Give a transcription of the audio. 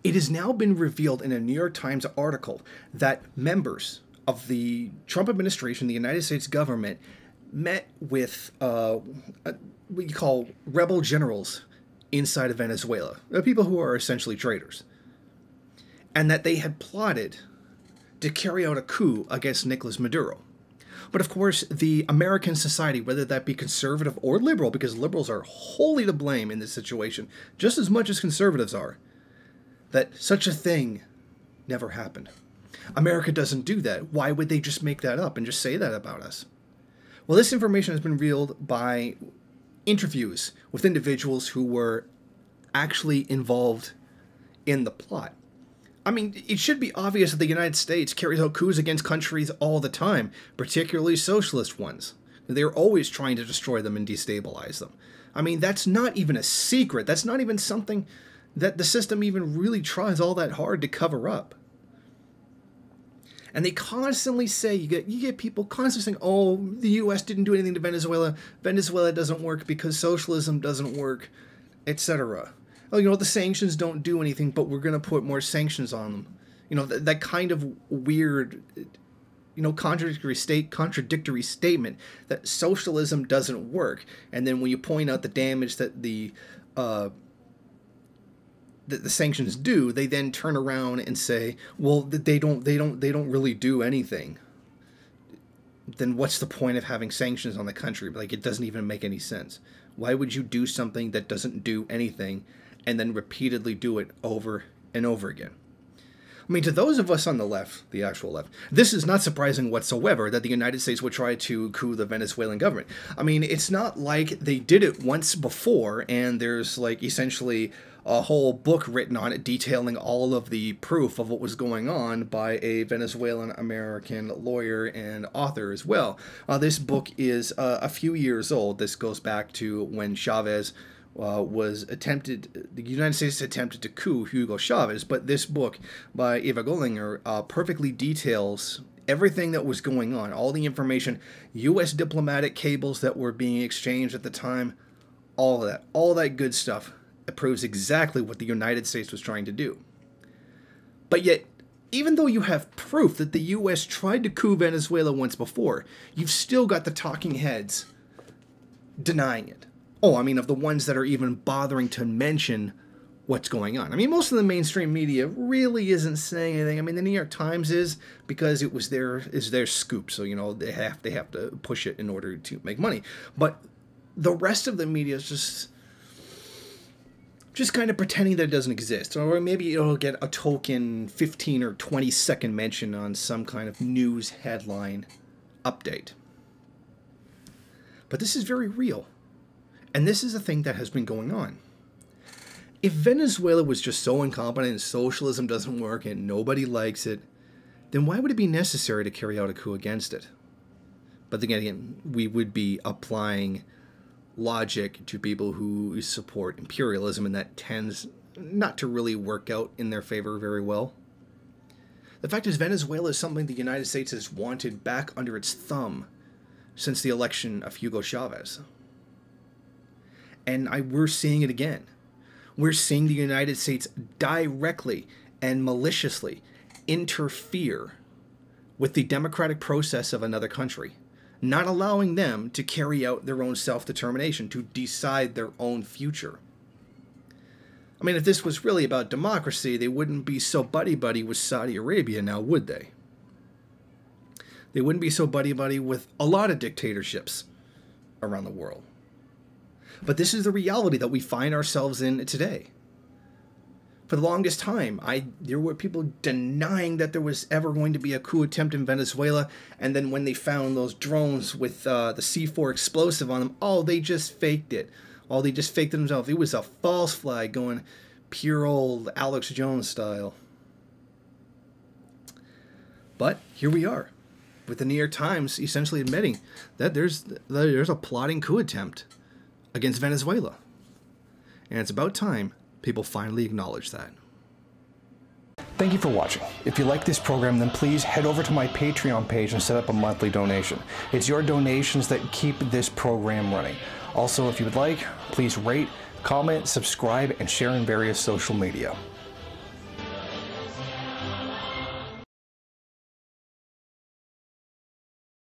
It has now been revealed in a New York Times article that members of the Trump administration, the United States government, met with what you call rebel generals inside of Venezuela, people who are essentially traitors, and that they had plotted to carry out a coup against Nicolas Maduro. But of course, the American society, whether that be conservative or liberal, because liberals are wholly to blame in this situation, just as much as conservatives are, that such a thing never happened. America doesn't do that. Why would they just make that up and just say that about us? Well, this information has been revealed by interviews with individuals who were actually involved in the plot. I mean, it should be obvious that the United States carries out coups against countries all the time, particularly socialist ones. They're always trying to destroy them and destabilize them. I mean, that's not even a secret. That's not even something that the system even really tries all that hard to cover up. And they constantly say, you get people constantly saying, oh, the U.S. didn't do anything to Venezuela. Venezuela doesn't work because socialism doesn't work, etc. Oh, you know, the sanctions don't do anything, but we're going to put more sanctions on them. You know, that kind of weird, you know, contradictory statement that socialism doesn't work. And then when you point out the damage that the sanctions do, they then turn around and say, well, they don't really do anything. Then what's the point of having sanctions on the country? Like, it doesn't even make any sense. Why would you do something that doesn't do anything and then repeatedly do it over and over again? I mean, to those of us on the left, the actual left, this is not surprising whatsoever that the United States would try to coup the Venezuelan government. I mean, it's not like they did it once before and there's like essentially a whole book written on it detailing all of the proof of what was going on by a Venezuelan-American lawyer and author as well. This book is a few years old. This goes back to when Chavez the United States attempted to coup Hugo Chavez, but this book by Eva Gollinger perfectly details everything that was going on, all the information, U.S. diplomatic cables that were being exchanged at the time, all that good stuff. It proves exactly what the United States was trying to do. But yet, even though you have proof that the U.S. tried to coup Venezuela once before, you've still got the talking heads denying it. Oh, I mean, of the ones that are even bothering to mention what's going on. I mean, most of the mainstream media really isn't saying anything. I mean, the New York Times is, because it was their scoop, so, you know, they have to push it in order to make money. But the rest of the media is just kind of pretending that it doesn't exist. Or maybe it'll get a token 15 or 20-second mention on some kind of news headline update. But this is very real. And this is a thing that has been going on. If Venezuela was just so incompetent and socialism doesn't work and nobody likes it, then why would it be necessary to carry out a coup against it? But then again, we would be applying logic to people who support imperialism, and that tends not to really work out in their favor very well. The fact is, Venezuela is something the United States has wanted back under its thumb since the election of Hugo Chavez. And we're seeing it again. We're seeing the United States directly and maliciously interfere with the democratic process of another country, not allowing them to carry out their own self-determination, to decide their own future. I mean, if this was really about democracy, they wouldn't be so buddy-buddy with Saudi Arabia now, would they? They wouldn't be so buddy-buddy with a lot of dictatorships around the world. But this is the reality that we find ourselves in today. For the longest time, there were people denying that there was ever going to be a coup attempt in Venezuela, and then when they found those drones with the C4 explosive on them, oh, they just faked it. Oh, they just faked it themselves. It was a false flag going pure old Alex Jones style. But here we are, with the New York Times essentially admitting that there's a plotting coup attempt against Venezuela. And it's about time people finally acknowledge that. Thank you for watching. If you like this program, then please head over to my Patreon page and set up a monthly donation. It's your donations that keep this program running. Also, if you would like, please rate, comment, subscribe, and share in various social media.